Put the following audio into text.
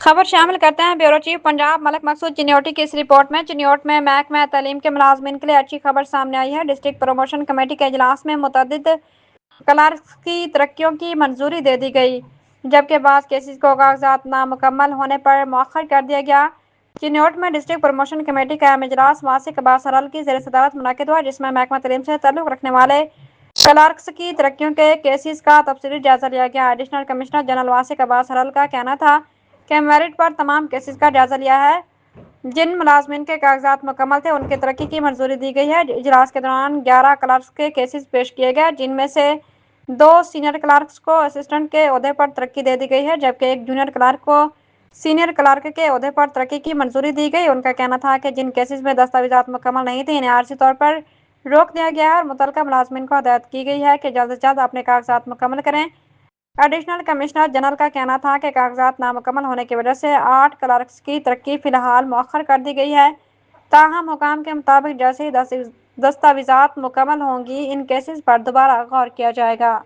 खबर शामिल करते हैं ब्यूरो चीफ पंजाब मलिक मकसूद चिन्योटी की इस रिपोर्ट में। चिन्योट में महकमा तालीम के मुलाजमीन के लिए अच्छी खबर सामने आई है। डिस्ट्रिक्ट प्रमोशन कमेटी के इजलास में मुतअद्दिद क्लर्क्स की तरक्कियों की मंजूरी दे दी गई, जबकि बाज़ केसेस को कागजात नामुकम्मल होने पर मौखर कर दिया गया। चिन्योट में डिस्ट्रिक्ट प्रमोशन कमेटी का अहम इजलास वासिक अब्बास हलाल की ज़ेर सदारत मुनक्किद हुआ, जिसमें महकमा तालीम से ताल्लुक रखने वाले क्लर्क्स की तरक्कियों के केसेस का तफसीली जायजा लिया गया। एडिशनल कमिश्नर जनरल वासिक अब्बास हलाल का कहना था कि मेरिट पर तमाम केसेस का जायजा लिया है। जिन मुलाजमीन के कागजात मुकम्मल थे उनकी तरक्की की मंजूरी दी गई है। इजलास के दौरान 11 क्लर्क्स के केसेस पेश किए गए, जिनमें से 2 सीनियर क्लर्क्स को असिस्टेंट के ओहदे पर तरक्की दे दी गई है, जबकि एक जूनियर क्लर्क को सीनियर क्लर्क के ओहदे पर तरक्की की मंजूरी दी गई। उनका कहना था कि जिन केसेस में दस्तावेजात मुकम्मल नहीं थे इन्हें आर्जी तौर पर रोक दिया गया है और मुतल्लिका मुलाजमीन को हदायत की गई है कि जल्द से जल्द अपने कागजात मुकम्मल करें। एडिशनल कमिश्नर जनरल का कहना था कि कागजात नामुकम्मल होने की वजह से 8 क्लर्क्स की तरक्की फिलहाल मौखर कर दी गई है। ताहम हुकाम के मुताबिक जैसे ही दस्तावेजात मुकम्मल होंगी इन केसेस पर दोबारा गौर किया जाएगा।